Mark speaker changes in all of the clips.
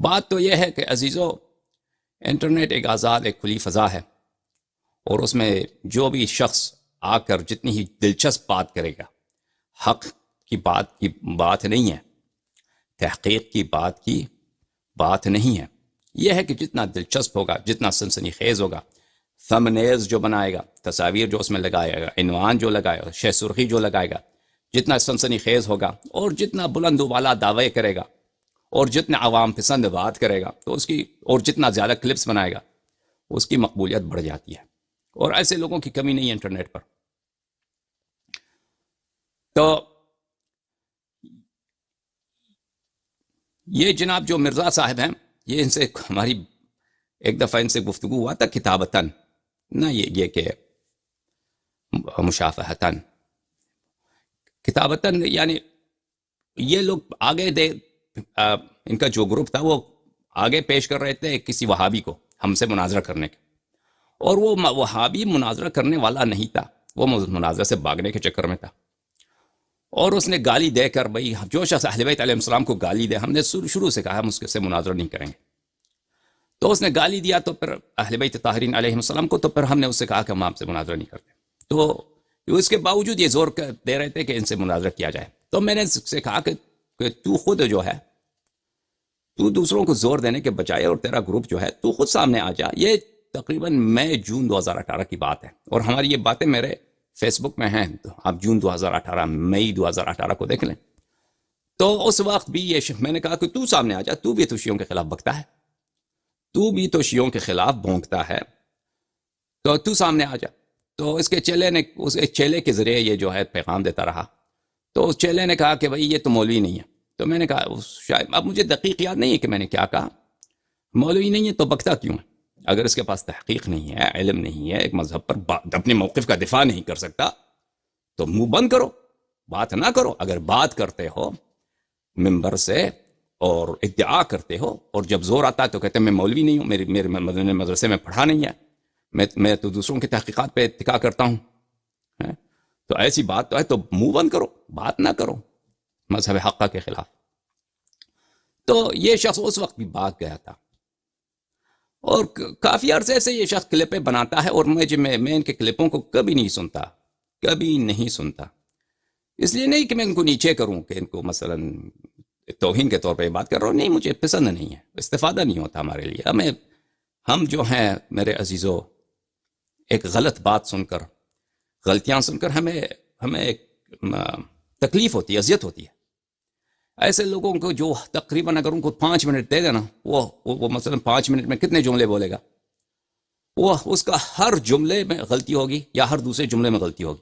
Speaker 1: بات تو یہ ہے کہ عزیزو، انٹرنیٹ ایک آزاد، ایک کھلی فضا ہے، اور اس میں جو بھی شخص آ کر جتنی ہی دلچسپ بات کرے گا، حق کی بات نہیں ہے، تحقیق کی بات نہیں ہے، یہ ہے کہ جتنا دلچسپ ہوگا، جتنا سنسنی خیز ہوگا، تھمبنیلز جو بنائے گا، تصاویر جو اس میں لگائے گا، عنوان جو لگائے گا، شہ سرخی جو لگائے گا، جتنا سنسنی خیز ہوگا اور جتنا بلند و بالا دعوے کرے گا اور جتنا عوام پسند بات کرے گا تو اس کی، اور جتنا زیادہ کلپس بنائے گا اس کی مقبولیت بڑھ جاتی ہے، اور ایسے لوگوں کی کمی نہیں ہے انٹرنیٹ پر۔ تو یہ جناب جو مرزا صاحب ہیں، یہ ان سے ہماری ایک دفعہ ان سے گفتگو ہوا تھا کتابتاً، نہ یہ کہ مشافہتاً، کتابتاً، یعنی یہ لوگ آگے ان کا جو گروپ تھا وہ آگے پیش کر رہے تھے کسی وہابی کو ہم سے مناظرہ کرنے کے، اور وہ وہابی مناظرہ کرنے والا نہیں تھا، وہ مناظرہ سے بھاگنے کے چکر میں تھا، اور اس نے گالی دے کر، بھائی جو شخص اہل بیت علیہ السلام کو گالی دے، ہم نے شروع سے کہا ہم اس سے مناظرہ نہیں کریں گے، تو اس نے گالی دیا تو پھر اہل بیت طاہرین علیہ السلام کو، تو پھر ہم نے اس سے کہا کہ ہم آپ سے مناظرہ نہیں کرتے، تو اس کے باوجود یہ زور دے رہے تھے کہ ان سے مناظرہ کیا جائے، تو میں نے اس سے کہا کہ تو خود جو ہے، تو دوسروں کو زور دینے کے بجائے، اور تیرا گروپ جو ہے، تو خود سامنے آ جا۔ یہ تقریباً مئی جون 2018 کی بات ہے، اور ہماری یہ باتیں میرے فیس بک میں ہیں، تو آپ جون 2018 مئی 2018 کو دیکھ لیں، تو اس وقت بھی یہ میں نے کہا کہ تو سامنے آ جا، تو بھی تو شیعوں کے خلاف بکتا ہے، تو بھی تو شیعوں کے خلاف بھونکتا ہے، تو سامنے آ جا۔ تو اس کے چیلے نے، اس چیلے کے ذریعے یہ جو ہے پیغام دیتا رہا، تو اس چیلے نے کہا کہ بھائی یہ تو مولوی نہیں ہے، تو میں نے کہا شاید، اب مجھے دقیق یاد نہیں ہے کہ میں نے کیا کہا، مولوی نہیں ہے تو بکتا کیوں ہے؟ اگر اس کے پاس تحقیق نہیں ہے، علم نہیں ہے، ایک مذہب پر اپنے موقف کا دفاع نہیں کر سکتا، تو منہ بند کرو، بات نہ کرو۔ اگر بات کرتے ہو منبر سے اور ادعا کرتے ہو، اور جب زور آتا ہے تو کہتے ہیں میں مولوی نہیں ہوں، میرے مدرسے میں پڑھا نہیں ہے، میں تو دوسروں کی تحقیقات پہ اتکا کرتا ہوں، تو ایسی بات تو ہے تو منہ بند کرو، بات نہ کرو مذہب حقہ کے خلاف۔ تو یہ شخص اس وقت بھی بھاگ گیا تھا، اور کافی عرصے سے یہ شخص کلپیں بناتا ہے، اور میں ان کے کلپوں کو کبھی نہیں سنتا، اس لیے نہیں کہ میں ان کو نیچے کروں، کہ ان کو مثلا توہین کے طور پہ بات کر رہا ہوں، نہیں، مجھے پسند نہیں ہے، استفادہ نہیں ہوتا ہمارے لیے۔ ہم جو ہیں میرے عزیزو، ایک غلط بات سن کر، غلطیاں سن کر ہمیں ایک تکلیف ہوتی ہے، اذیت ہوتی ہے۔ ایسے لوگوں کو جو تقریباً اگر ان کو 5 منٹ دے دینا، وہ مثلا 5 منٹ میں کتنے جملے بولے گا، وہ اس کا ہر جملے میں غلطی ہوگی یا ہر دوسرے جملے میں غلطی ہوگی،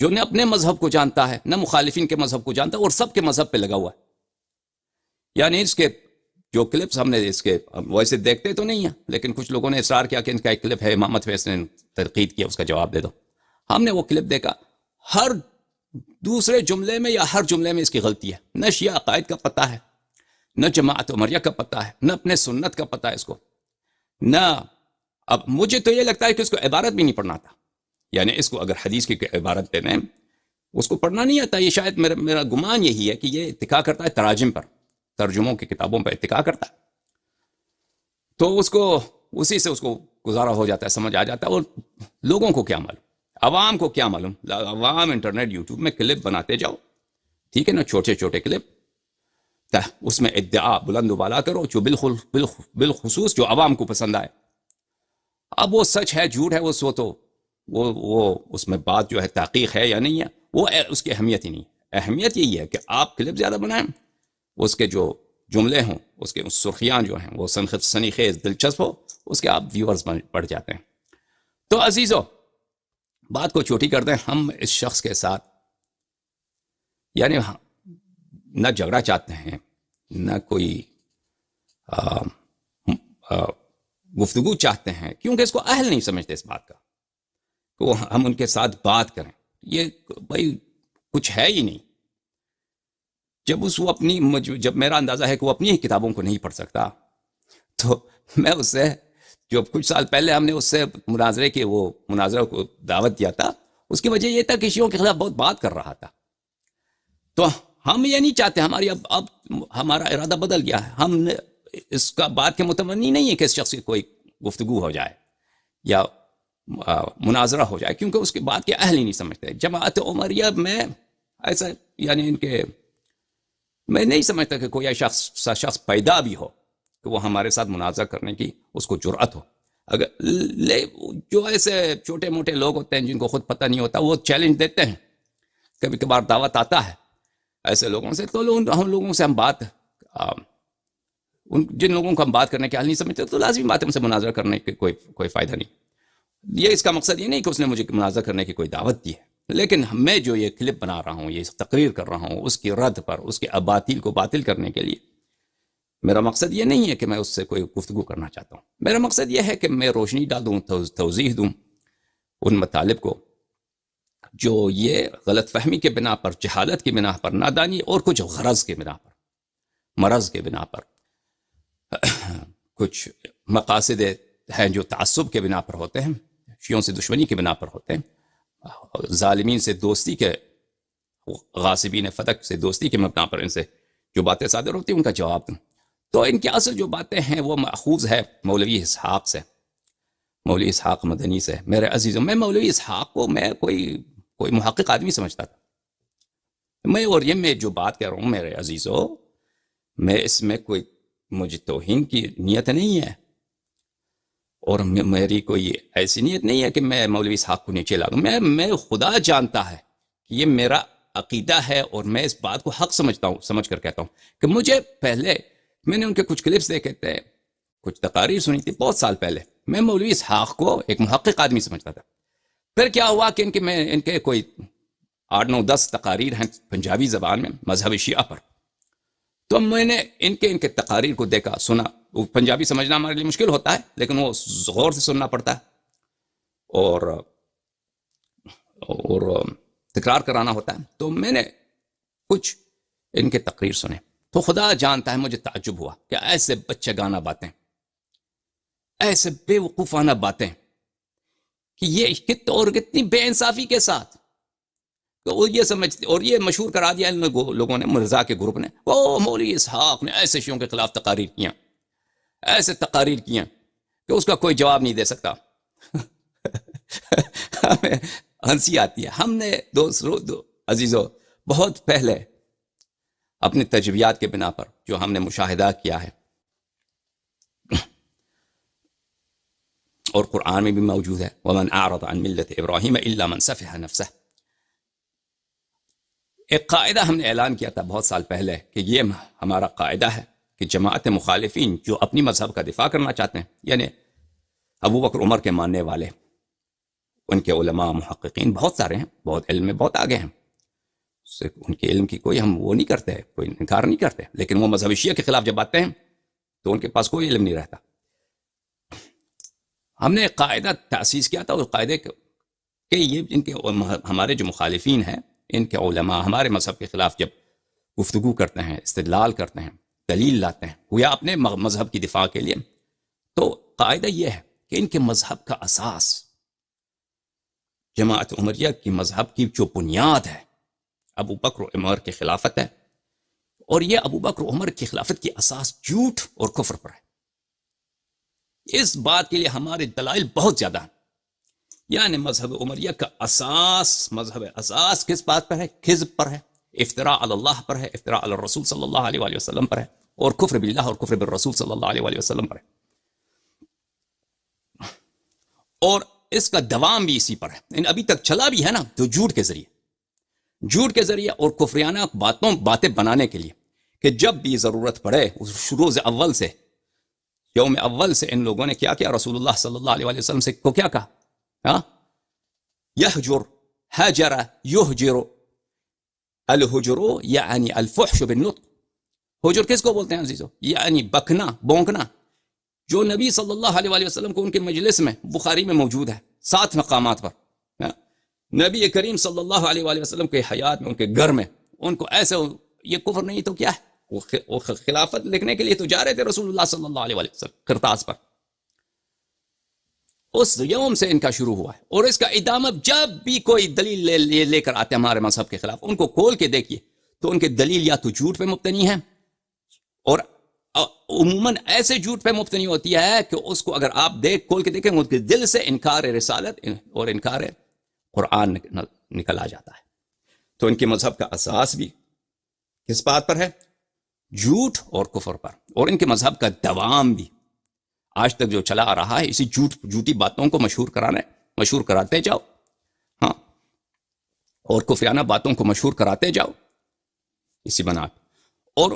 Speaker 1: جو نہ اپنے مذہب کو جانتا ہے، نہ مخالفین کے مذہب کو جانتا ہے، اور سب کے مذہب پہ لگا ہوا ہے۔ یعنی اس کے جو کلپس ہم نے اس کے ویسے دیکھتے تو نہیں ہیں، لیکن کچھ لوگوں نے اصرار کیا کہ ان کا ایک کلپ ہے، امامت فیض نے تنقید کیا، اس کا جواب دے دو۔ ہم نے وہ کلپ دیکھا، ہر دوسرے جملے میں یا ہر جملے میں اس کی غلطی ہے، نہ شیعہ عقائد کا پتہ ہے، نہ جماعت عمریہ کا پتہ ہے، نہ اپنے سنت کا پتہ ہے اس کو، نہ اب مجھے تو یہ لگتا ہے کہ اس کو عبارت بھی نہیں پڑھنا تھا، یعنی اس کو اگر حدیث کی عبارت دینے اس کو پڑھنا نہیں آتا۔ یہ شاید میرا گمان یہی ہے کہ یہ اتکا کرتا ہے تراجم پر، ترجموں کی کتابوں پر اتکا کرتا ہے، تو اس کو اسی سے اس کو گزارا ہو جاتا ہے، سمجھ آ جاتا ہے، اور لوگوں کو کیا معلوم، عوام کو کیا معلوم، عوام انٹرنیٹ یوٹیوب میں کلپ بناتے جاؤ، ٹھیک ہے نا، چھوٹے چھوٹے کلپ، اس میں ادعا بلند و بالا کرو، جو بالخصوص جو عوام کو پسند آئے۔ اب وہ سچ ہے جھوٹ ہے، وہ اس میں بات جو ہے تحقیق ہے یا نہیں ہے، وہ اس کی اہمیت ہی نہیں۔ اہمیت یہی ہے کہ آپ کلپ زیادہ بنائیں، اس کے جو جملے ہوں، اس کے سرخیاں جو ہیں وہ سنی خیز دلچسپ ہو، اس کے آپ ویورز بڑھ جاتے ہیں۔ تو عزیزو، بات کو چھوٹی کر دیں، ہم اس شخص کے ساتھ یعنی نہ جھگڑا چاہتے ہیں، نہ کوئی گفتگو چاہتے ہیں، کیونکہ اس کو اہل نہیں سمجھتے اس بات کا کہ ہم ان کے ساتھ بات کریں۔ یہ بھائی کچھ ہے ہی نہیں۔ جب میرا اندازہ ہے کہ وہ اپنی ہی کتابوں کو نہیں پڑھ سکتا، تو میں اس سے جو کچھ سال پہلے ہم نے اس سے مناظرہ کو دعوت دیا تھا، اس کی وجہ یہ تھا کہ شیعوں کے خلاف بہت بات کر رہا تھا۔ تو ہم یہ نہیں چاہتے، اب ہمارا ارادہ بدل گیا ہے، ہم اس کا بات کے متمنی نہیں ہے کہ اس شخص کی کوئی گفتگو ہو جائے یا مناظرہ ہو جائے، کیونکہ اس کے بات کے اہل ہی نہیں سمجھتے. جماعت عمریہ میں ایسا یعنی ان کے میں نہیں سمجھتا کہ کوئی ایسا شخص پیدا بھی ہو کہ وہ ہمارے ساتھ مناظرہ کرنے کی اس کو جرأت ہو. اگر جو ایسے چھوٹے موٹے لوگ ہوتے ہیں جن کو خود پتہ نہیں ہوتا، وہ چیلنج دیتے ہیں. کبھی کبھار دعوت آتا ہے ایسے لوگوں سے، تو ہم لوگوں سے ہم بات جن لوگوں کو ہم بات کرنے کے حال نہیں سمجھتے تو لازمی بات ہے ان سے مناظرہ کرنے کے کوئی فائدہ نہیں. یہ اس کا مقصد یہ نہیں کہ اس نے مجھے مناظرہ کرنے کی کوئی دعوت دی ہے، لیکن میں جو یہ کلپ بنا رہا ہوں، یہ تقریر کر رہا ہوں، اس کی رد پر، اس کے اباطیل کو باطل کرنے کے لیے میرا مقصد یہ نہیں ہے کہ میں اس سے کوئی گفتگو کرنا چاہتا ہوں. میرا مقصد یہ ہے کہ میں روشنی ڈالوں، توضیح دوں ان مطالب کو جو یہ غلط فہمی کے بنا پر، جہالت کی بنا پر، نادانی اور کچھ غرض کے بنا پر، مرض کے بنا پر، کچھ مقاصد ہیں جو تعصب کے بنا پر ہوتے ہیں، شیعوں سے دشمنی کے بنا پر ہوتے ہیں، ظالمین سے دوستی کے، غاصبین فتح سے دوستی کے مبنا پر ان سے جو باتیں صادر ہوتی ہیں ان کا جواب دوں. تو ان کی اصل جو باتیں ہیں وہ ماخوذ ہے مولوی اسحاق سے، مولوی اسحاق مدنی سے. میرے عزیزوں، میں مولوی اسحاق کو میں کوئی محقق آدمی سمجھتا تھا. اور یہ میں جو بات کہہ رہا ہوں میرے عزیزوں، میں اس میں کوئی مجھے توہین کی نیت نہیں ہے، اور میری کوئی ایسی نیت نہیں ہے کہ میں مولوی اسحاق کو نیچے لا دوں. میں خدا جانتا ہے کہ یہ میرا عقیدہ ہے، اور میں اس بات کو حق سمجھتا ہوں، سمجھ کر کہتا ہوں کہ مجھے پہلے میں نے ان کے کچھ کلپس دیکھے تھے، کچھ تقاریر سنی تھی بہت سال پہلے. میں مولوی اسحاق کو ایک محقق آدمی سمجھتا تھا. پھر کیا ہوا کہ ان کے کوئی 8 9 10 تقاریر ہیں پنجابی زبان میں مذہب شیعہ پر. تو میں نے ان کے تقاریر کو دیکھا، سنا. پنجابی سمجھنا ہمارے لیے مشکل ہوتا ہے، لیکن وہ غور سے سننا پڑتا ہے اور تکرار کرانا ہوتا ہے. تو میں نے کچھ ان کے تقریر سنے تو خدا جانتا ہے مجھے تعجب ہوا کہ ایسے بچے گانا باتیں، ایسے بے وقوفانہ باتیں، کہ یہ اور کتنی بے انصافی کے ساتھ وہ یہ سمجھتے. اور یہ مشہور کرا دیا ان لوگوں نے، مرزا کے گروپ نے، وہ مولوی اسحاق نے ایسے شیعوں کے خلاف تقاریر کیا، ایسے تقاریر کیا کہ اس کا کوئی جواب نہیں دے سکتا. ہمیں ہنسی آتی ہے. ہم نے عزیزو بہت پہلے اپنے تجربیات کے بنا پر جو ہم نے مشاہدہ کیا ہے، اور قرآن میں بھی موجود ہے، وَمَنْ أَعْرَضَ عَنْ مِلَّةِ إِبْرَاهِيمَ إِلَّا مَنْ سَفِهَ نَفْسَهُ. ایک قاعدہ ہم نے اعلان کیا تھا بہت سال پہلے کہ یہ ہمارا قاعدہ ہے کہ جماعت مخالفین جو اپنی مذہب کا دفاع کرنا چاہتے ہیں، یعنی ابو بکر عمر کے ماننے والے، ان کے علماء محققین بہت سارے ہیں، بہت علم میں بہت آگے ہیں، ان کے علم کی کوئی ہم وہ نہیں کرتے، کوئی انکار نہیں کرتے، لیکن وہ مذہب شیعہ کے خلاف جب آتے ہیں تو ان کے پاس کوئی علم نہیں رہتا. ہم نے ایک قاعدہ تاسیس کیا تھا، اس قاعدے کہ یہ ان کے ہمارے جو مخالفین ہیں، ان کے علماء ہمارے مذہب کے خلاف جب گفتگو کرتے ہیں، استدلال کرتے ہیں، دلیل لاتے ہیں یا اپنے مذہب کی دفاع کے لیے، تو قاعدہ یہ ہے کہ ان کے مذہب کا اساس، جماعت عمریہ کی مذہب کی جو بنیاد ہے، ابو بکر و عمر کی خلافت ہے. اور یہ ابو بکر و عمر کی خلافت کی اساس جھوٹ اور کفر پر ہے. اس بات کے لیے ہمارے دلائل بہت زیادہ ہیں. یعنی مذہب عمریہ کا مذہب اساس کس بات پر ہے؟ کذب پر ہے، افتراء علی اللہ پر ہے، افتراء علی الرسول صلی اللہ علیہ وآلہ وسلم پر ہے، اور کفر باللہ اور کفر بالرسول صلی اللہ علیہ وآلہ وسلم پر ہے. اور اس کا دوام بھی اسی پر ہے. ابھی تک چلا بھی ہے نا، تو جھوٹ کے ذریعے اور کفریانہ باتیں بنانے کے لیے، کہ جب بھی ضرورت پڑے روز اول سے، یوم اول سے ان لوگوں نے کیا کیا؟ رسول اللہ صلی اللہ علیہ وسلم سے کو کیا کہا؟ یحجر حجر یحجر، الحجر یعنی الفحش بالنطق. حجر کس کو بولتے ہیں عزیزو؟ یعنی بکنا، بونکنا، جو نبی صلی اللہ علیہ وآلہ وسلم کو ان کے مجلس میں بخاری میں موجود ہے 7 مقامات پر. نبی کریم صلی اللہ علیہ وآلہ وسلم کے حیات میں، ان کے گھر میں، ان کو ایسے، یہ کفر نہیں تو کیا ہے؟ وہ خلافت لکھنے کے لیے تو جا رہے تھے رسول اللہ صلی اللہ علیہ وآلہ وسلم کرتاس پر. اس یوم سے ان کا شروع ہوا ہے. اور اس کا ادامہ، جب بھی کوئی دلیل لے کر آتے ہیں ہمارے مذہب کے خلاف، ان کو کھول کے دیکھیے تو ان کے دلیل یا تو جھوٹ پہ مبتنی ہے، اور عموماً ایسے جھوٹ پہ مبتنی ہوتی ہے کہ اس کو اگر آپ کھول کے دیکھیں ان کے دل سے انکار رسالت اور انکار قرآن نکل آ جاتا ہے. تو ان کے مذہب کا اساس بھی کس بات پر ہے؟ جھوٹ اور کفر پر. اور ان کے مذہب کا دوام بھی آج تک جو چلا آ رہا ہے اسی جھوٹی باتوں کو مشہور کراتے جاؤ، ہاں، اور کفرانہ باتوں کو مشہور کراتے جاؤ اسی بنا پہ. اور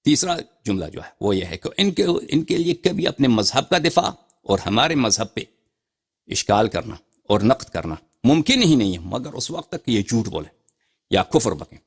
Speaker 1: تیسرا جملہ جو ہے وہ یہ ہے کہ ان کے لیے کبھی اپنے مذہب کا دفاع اور ہمارے مذہب پہ اشکال کرنا اور نقد کرنا ممکن ہی نہیں ہے مگر اس وقت تک کہ یہ جھوٹ بولے یا کفر بکیں.